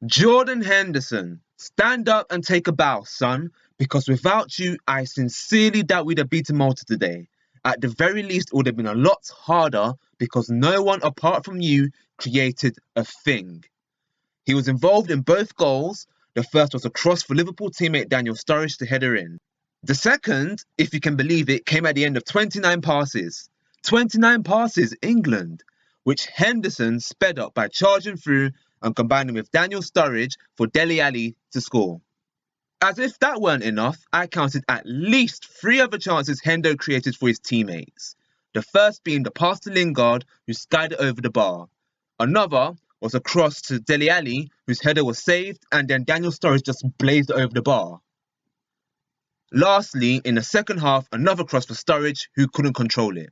Jordan Henderson, stand up and take a bow, son, because without you, I sincerely doubt we'd have beaten Malta today. At the very least, it would have been a lot harder because no one apart from you created a thing. He was involved in both goals. The first was a cross for Liverpool teammate Daniel Sturridge to header in. The second, if you can believe it, came at the end of 29 passes. 29 passes, England, which Henderson sped up by charging through and combining with Daniel Sturridge for Dele Alli to score. As if that weren't enough, I counted at least 3 other chances Hendo created for his teammates. The first being the pass to Lingard, who skied it over the bar. Another was a cross to Dele Alli, whose header was saved, and then Daniel Sturridge just blazed it over the bar. Lastly, in the second half, another cross for Sturridge, who couldn't control it.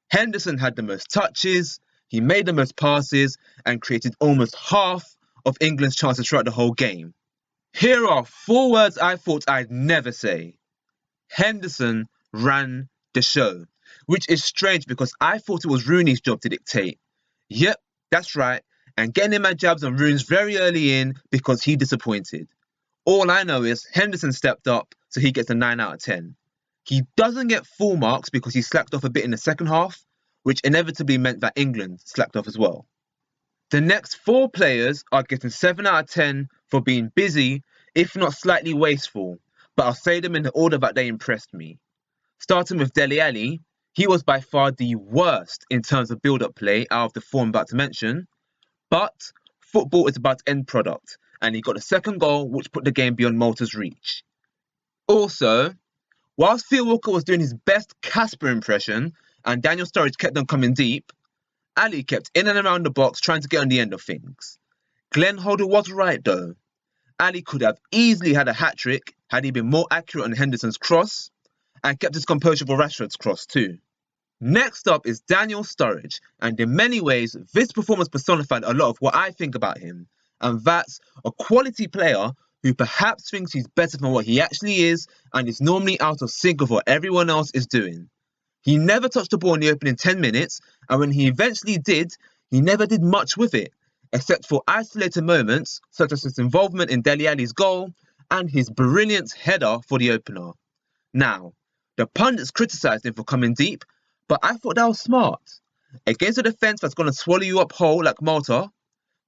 Henderson had the most touches, he made the most passes, and created almost half of England's chances throughout the whole game. Here are 4 words I thought I'd never say. Henderson ran the show, which is strange because I thought it was Rooney's job to dictate. Yep, that's right, and getting him at jabs on Rooney's very early in because he disappointed. All I know is Henderson stepped up, so he gets a 9 out of 10. He doesn't get full marks because he slacked off a bit in the second half, which inevitably meant that England slacked off as well. The next 4 players are getting 7 out of 10 for being busy, if not slightly wasteful, but I'll say them in the order that they impressed me. Starting with Dele Alli, he was by far the worst in terms of build-up play out of the 4 I'm about to mention, but football is about end product, and he got a second goal which put the game beyond Malta's reach. Also, whilst Theo Walcott was doing his best Casper impression and Daniel Sturridge kept on coming deep, Ali kept in and around the box trying to get on the end of things. Glenn Holder was right though. Ali could have easily had a hat-trick had he been more accurate on Henderson's cross and kept his composure for Rashford's cross too. Next up is Daniel Sturridge, and in many ways this performance personified a lot of what I think about him, and that's a quality player who perhaps thinks he's better than what he actually is and is normally out of sync with what everyone else is doing. He never touched the ball in the opening 10 minutes, and when he eventually did, he never did much with it, except for isolated moments such as his involvement in Dele Alli's goal and his brilliant header for the opener. Now, the pundits criticised him for coming deep, but I thought that was smart. Against a defence that's going to swallow you up whole like Malta,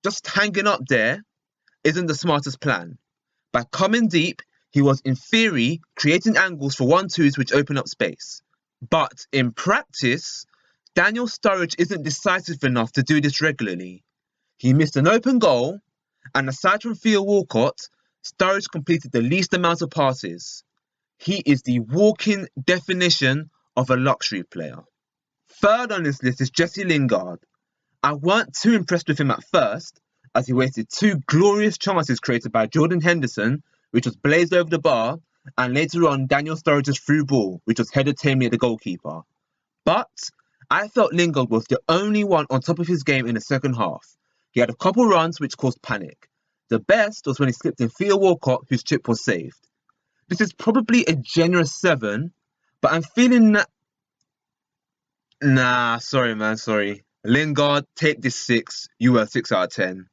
just hanging up there isn't the smartest plan. By coming deep, he was in theory creating angles for 1-2s which open up space. But in practice, Daniel Sturridge isn't decisive enough to do this regularly. He missed an open goal, and aside from Theo Walcott, Sturridge completed the least amount of passes. He is the walking definition of a luxury player. Third on this list is Jesse Lingard. I weren't too impressed with him at first, as he wasted 2 glorious chances created by Jordan Henderson, which was blazed over the bar, and later on Daniel Sturridge's through ball, which was headed tamely at the goalkeeper. But I felt Lingard was the only one on top of his game in the second half. He had a couple runs which caused panic. The best was when he slipped in Theo Walcott, whose chip was saved. This is probably a generous 7, but I'm feeling that... Sorry. Lingard, take this 6. You were 6 out of 10.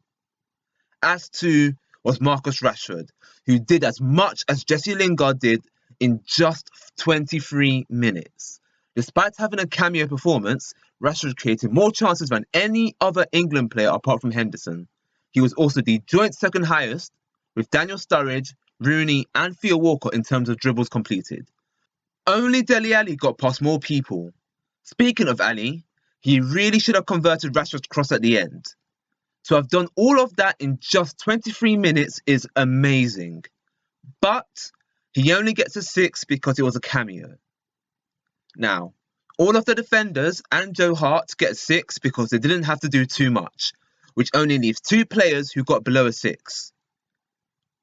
As to was Marcus Rashford, who did as much as Jesse Lingard did in just 23 minutes. Despite having a cameo performance, Rashford created more chances than any other England player apart from Henderson. He was also the joint second highest, with Daniel Sturridge, Rooney and Theo Walcott in terms of dribbles completed. Only Dele Alli got past more people. Speaking of Ali, he really should have converted Rashford's cross at the end. To have done all of that in just 23 minutes is amazing. But he only gets a 6 because it was a cameo. Now, all of the defenders and Joe Hart get a 6 because they didn't have to do too much, which only leaves 2 players who got below a 6.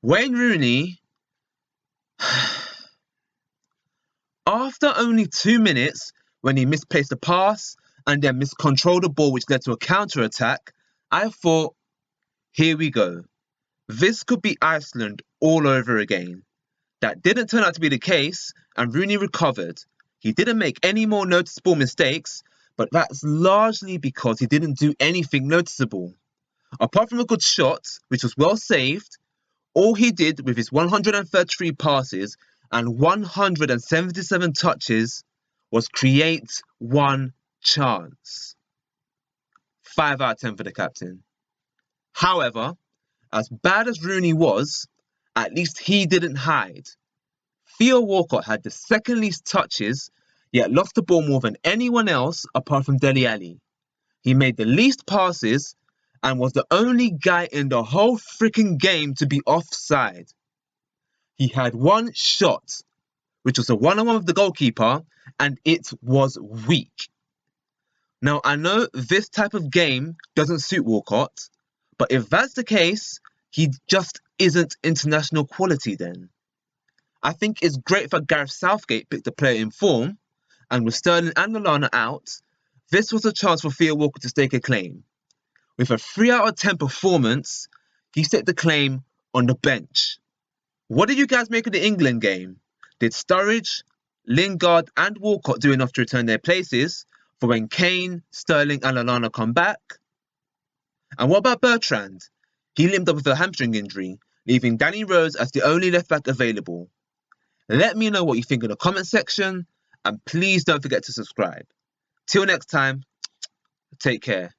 Wayne Rooney, after only 2 minutes, when he misplaced a pass and then miscontrolled the ball which led to a counter-attack, I thought, here we go. This could be Iceland all over again. That didn't turn out to be the case, and Rooney recovered. He didn't make any more noticeable mistakes, but that's largely because he didn't do anything noticeable. Apart from a good shot, which was well saved, all he did with his 133 passes and 177 touches was create one chance. 5 out of 10 for the captain. However, as bad as Rooney was, at least he didn't hide. Theo Walcott had the second least touches, yet lost the ball more than anyone else apart from Dele Alli. He made the least passes and was the only guy in the whole freaking game to be offside. He had one shot, which was a one-on-one with the goalkeeper, and it was weak. Now, I know this type of game doesn't suit Walcott, but if that's the case, he just isn't international quality then. I think it's great that Gareth Southgate picked a player in form, and with Sterling and Lallana out, this was a chance for Theo Walcott to stake a claim. With a 3 out of 10 performance, he staked the claim on the bench. What did you guys make of the England game? Did Sturridge, Lingard and Walcott do enough to return their places for when Kane, Sterling and Lallana come back? And what about Bertrand? He limped up with a hamstring injury, leaving Danny Rose as the only left back available. Let me know what you think in the comment section, and please don't forget to subscribe. Till next time, take care.